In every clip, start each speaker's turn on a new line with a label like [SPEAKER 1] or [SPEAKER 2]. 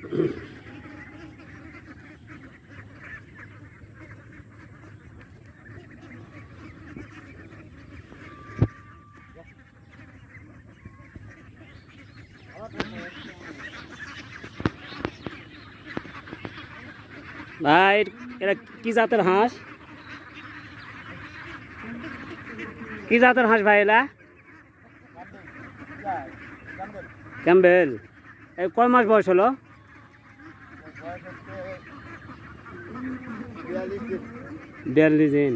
[SPEAKER 1] ভাই এটা কি জাতের হাঁস? কি জাতের হাঁস ভাই এলা? ক্যাম্বেল। এই কয় মাস বয়স হলো? 42 দিন।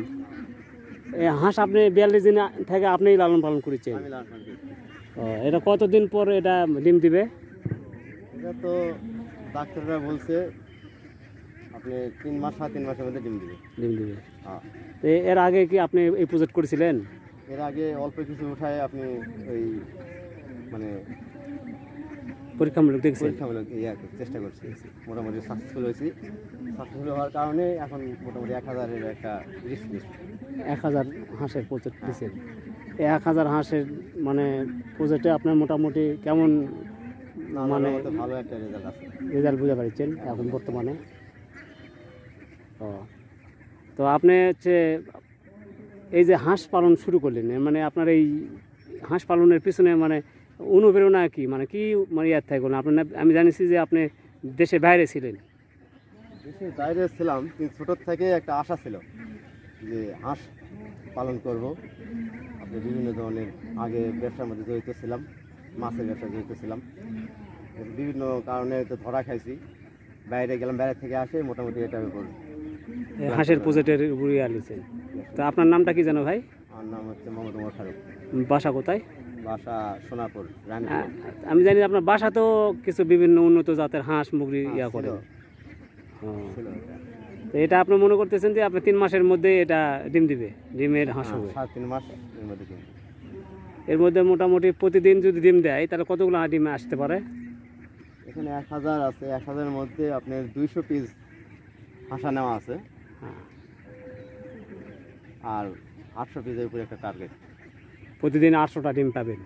[SPEAKER 1] এই হাঁস আপনি 42 দিন থেকে আপনি লালন পালন করেছেন? ও, এটা কতদিন পর এটা ডিম দিবে?
[SPEAKER 2] এটা তো ডাক্তাররা বলছে আপনি 3 মাস 3 মাসের মধ্যে ডিম দিবে। হ্যাঁ।
[SPEAKER 1] তো এর আগে কি আপনি এই প্রজেক্ট করেছিলেন?
[SPEAKER 2] এর আগে অল্প কিছু উঠায় আপনি ওই মানে
[SPEAKER 1] পরীক্ষামূলক দেখছেন?
[SPEAKER 2] পরীক্ষামূলক চেষ্টা করছি, মোটামুটি সাকসেসফুল হয়েছি। সাকসেসফুল হওয়ার কারণে এখন মোটামুটি 1000-এর একটা রিস্ক নিচ্ছি।
[SPEAKER 1] 1000 হাঁসের প্রজেক্ট দিচ্ছেন। এই 1000 হাঁসের মানে প্রজেক্টে আপনার মোটামুটি কেমন মানে
[SPEAKER 2] ভালো একটা রেজাল্ট আছে?
[SPEAKER 1] রেজাল্ট বুঝতে পারছেন এখন বর্তমানে? ও, তো আপনি হচ্ছে এই যে হাঁস পালন শুরু করলেন, মানে আপনার এই হাঁস পালনের পিছনে মানে অনুপ্রেরণা কি, মানে কি মানে ইয়ার থেকে করলেন আপনার? আমি জানিছি যে আপনি দেশের বাইরে ছিলেন।
[SPEAKER 2] দেশের বাইরে ছিলাম, কিন্তু ছোটোর থেকে একটা আশা ছিল যে হাঁস পালন করব। আপনি বিভিন্ন ধরনের আগে ব্যবসার মধ্যে জড়িত ছিলাম, মাছের ব্যবসা জড়িত ছিলাম। বিভিন্ন কারণে তো ধরা খাইছি, বাইরে গেলাম, বাইরে থেকে আসে মোটামুটি এটা উপর
[SPEAKER 1] হাঁসের প্রজেক্টের উপরে আলিছেন। তো আপনার নামটা কি জানো ভাই?
[SPEAKER 2] আমার নাম হচ্ছে মোহাম্মদ ওমর ফারুক।
[SPEAKER 1] বাসা কোথায়?
[SPEAKER 2] বাসা সোনাপুর, রানী।
[SPEAKER 1] আমি জানি আপনার বাসা তো কিছু বিভিন্ন উন্নত জাতের হাঁস মুরগি ইয়া করে। তো এটা আপনি মনে করতেছেন যে আপনি 3 মাসের মধ্যে এটা ডিম দিবে? ডিমের হাঁস হবে
[SPEAKER 2] 3 মাস এর মধ্যে ডিম।
[SPEAKER 1] এর মধ্যে মোটামুটি প্রতিদিন যদি ডিম দেয় তাহলে কতগুলো ডিম আসতে পারে?
[SPEAKER 2] এখানে 1000 আছে, 1000-এর মধ্যে আপনার 200 পিস হাঁসা নেওয়া আছে। আর 800 পিসের উপরে একটা টার্গেট।
[SPEAKER 1] প্রতিদিন 800টা ডিম পাবেন।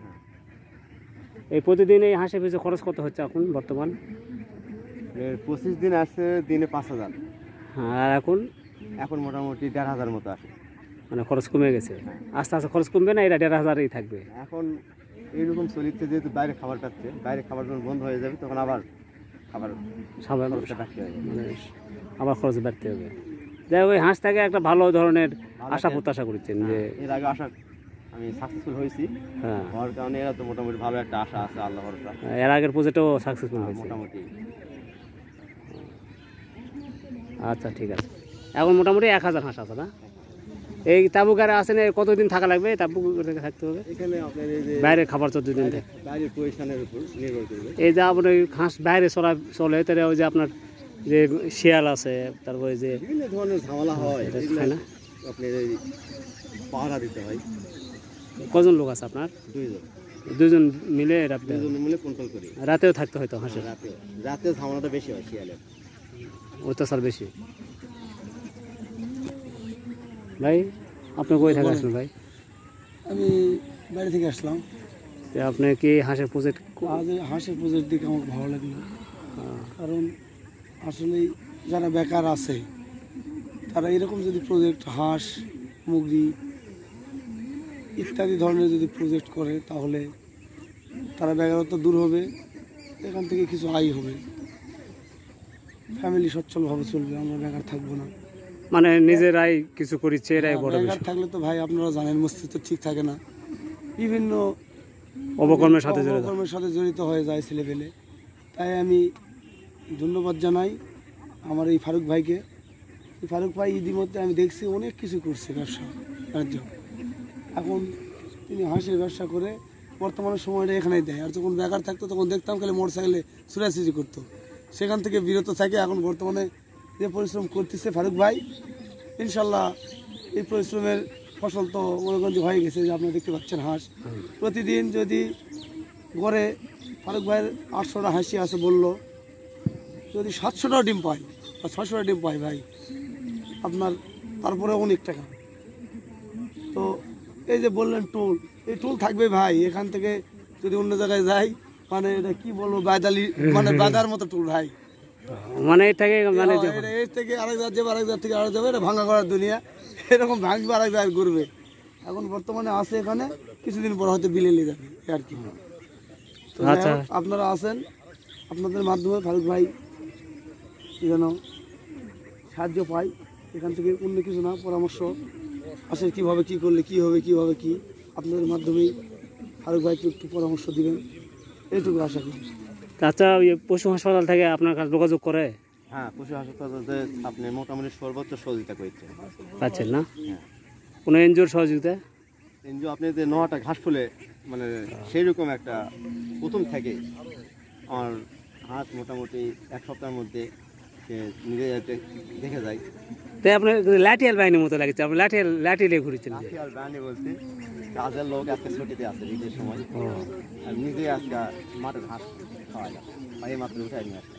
[SPEAKER 1] এই প্রতিদিন এই হাঁসের পিছু খরচ কত হচ্ছে এখন বর্তমান?
[SPEAKER 2] 25 দিন আছে, দিনে 5000।
[SPEAKER 1] আর এখন
[SPEAKER 2] এখন মোটামুটি 1500 মতো আসে।
[SPEAKER 1] মানে খরচ কমে গেছে। আস্তে আস্তে খরচ কমবে না, এটা 1500-ই থাকবে?
[SPEAKER 2] এখন এইরকম চলিতে যেহেতু বাইরে খাবার পাচ্ছে, বাইরে খাবার যখন বন্ধ হয়ে যাবে তখন আবার খাবার
[SPEAKER 1] আবার খরচ বাড়তে হবে। যাই হোক, ওই হাঁস থেকে একটা ভালো ধরনের আশা প্রত্যাশা করছেন যে
[SPEAKER 2] এর আগে আশা আমি সাকসেসফুল হয়েছি। হ্যাঁ, হওয়ার কারণে এরা তো মোটামুটি ভালো একটা আশা আছে আল্লাহ ভরসা।
[SPEAKER 1] এর আগের প্রজেক্টও সাকসেসফুল হয়েছে
[SPEAKER 2] মোটামুটি।
[SPEAKER 1] আচ্ছা, ঠিক আছে। এখন মোটামুটি 1000 হাঁস আছে না? এই তাবুকারে আসেন, কতদিন থাকা লাগবে? তাবুকে থাকতে হবে
[SPEAKER 2] এখানে আপনার এই যে
[SPEAKER 1] বাইরে খাবার 14 দিন থাকে।
[SPEAKER 2] বাইরের পজিশনের উপর নির্ভর করবে।
[SPEAKER 1] এই যে আপনার হাঁস বাইরে চলে তাহলে ওই যে আপনার যে শিয়াল আছে, তারপরে যে
[SPEAKER 2] বিভিন্ন ধরনের ঝামেলা হয়,
[SPEAKER 1] তাই না?
[SPEAKER 2] আপনার এই পাহারা দিতে হয়।
[SPEAKER 1] কজন লোক আছে আপনার?
[SPEAKER 2] 2 জন।
[SPEAKER 1] 2 জন মিলে
[SPEAKER 2] 2 জন মিলে কন্ট্রোল করি।
[SPEAKER 1] রাতেও থাকতে হয়তো হাঁসের?
[SPEAKER 2] রাতে ঝামেলাটা বেশি হয়, শিয়ালের
[SPEAKER 1] অত্যাচার বেশি। ভাই আপনি কই থেকে আসলেন ভাই?
[SPEAKER 3] আমি বাইরে থেকে আসলাম।
[SPEAKER 1] আপনি কি হাঁসের প্রজেক্ট?
[SPEAKER 3] হাঁসের প্রজেক্ট দেখে আমার ভালো লাগলো, কারণ আসলে যারা বেকার আছে তারা এরকম যদি প্রজেক্ট হাঁস মুরগি ইত্যাদি ধরনের যদি প্রজেক্ট করে তাহলে তারা বেকারত্ব দূর হবে, এখান থেকে কিছু আয় হবে, ফ্যামিলি সচ্ছলভাবে চলবে, আমরা বেকার থাকবো না।
[SPEAKER 1] মানে নিজেরাই কিছু করিচ্ছে, এরাই বড় বিষয়।
[SPEAKER 3] বেকার থাকলে তো ভাই আপনারা জানেন মস্তিষ্ক ঠিক থাকে না, বিভিন্ন
[SPEAKER 1] অপকর্মের সাথে
[SPEAKER 3] জড়িত হয়ে যায় ছেলেপেলে। তাই আমি ধন্যবাদ জানাই আমার এই ফারুক ভাইকে। এই ফারুক ভাই ইতিমধ্যে আমি দেখছি অনেক কিছু করছে ব্যবসা বাণিজ্য। এখন তিনি হাঁসের ব্যবসা করে বর্তমানে সময়টা এখানেই দেয়। আর যখন বেকার থাকতো তখন দেখতাম খালি মোটরসাইকেলে ছুটাছুটি করতো, সেখান থেকে বিরত থাকে। এখন বর্তমানে যে পরিশ্রম করতেছে ফারুক ভাই, ইনশাল্লাহ এই পরিশ্রমের ফসল তো মনে করেন হয়ে গেছে। যে আপনারা দেখতে পাচ্ছেন হাঁস প্রতিদিন যদি গড়ে ফারুক ভাইয়ের 800টা হাঁসি আছে বললো, যদি 700টাও ডিম পায় বা 600টা ডিম পায় ভাই আপনার তারপরে অনেক টাকা। তো এই যে বললেন টুল, এই টুল থাকবে ভাই। এখান থেকে যদি অন্য জায়গায় যাই মানে এটা কি বলবো, বাদালি মানে বাদার মতো টুল ভাই।
[SPEAKER 1] মানে এটাকে মানে যে
[SPEAKER 3] এর থেকে আরেক রাজ্যে আরেক রাজ্য থেকে আরেক যাবে, এটা ভাঙা করার দুনিয়া, এরকম ভাঙবে আরেক জায়গায় ঘুরবে। এখন বর্তমানে আছে এখানে, কিছুদিন পর হয়তো বিলেলি যাবে এই আর কি। তো যাই
[SPEAKER 1] আচ্ছা।
[SPEAKER 3] হোক, আপনারা আছেন, আপনাদের মাধ্যমে ফারুক ভাই যেন সাহায্য পাই, এখান থেকে অন্য কিছু না, পরামর্শ আসে কীভাবে কী করলে কী হবে, কীভাবে কী, আপনাদের মাধ্যমেই ফারুক ভাইকে একটু পরামর্শ দিবেন, এইটুকু আশা করি।
[SPEAKER 1] আচ্ছা, ওই পশু হাসপাতাল থেকে আপনার কাছে যোগাযোগ করে
[SPEAKER 2] হ্যাঁ, পশু হাসপাতালে আপনি মোটামুটি সর্বোচ্চ সহযোগিতা করছে।
[SPEAKER 1] পাচ্ছেন না?
[SPEAKER 2] হ্যাঁ,
[SPEAKER 1] কোনো এনজিওর সহযোগিতা?
[SPEAKER 2] এনজিও আপনি যে নোয়াটা ঘাস ফুলে মানে সেই রকম একটা প্রথম থেকে আমার হাঁস মোটামুটি এক সপ্তাহের মধ্যে সে নিজে দেখে যায়।
[SPEAKER 1] তাই আপনার লাঠিয়াল বাহিনীর মতো লাগছে, আপনি লাঠিয়ালে ঘুরেছেন যে।
[SPEAKER 2] আর বানি বলতে কাজের লোক আজকে ছুটিতে আছে ঈদের সময়, আর নিজে আজকে মাঠের ঘাস খাওয়া যায়, এই মাত্র উঠে নিয়ে আসে।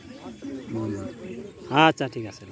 [SPEAKER 1] আচ্ছা, ঠিক আছে।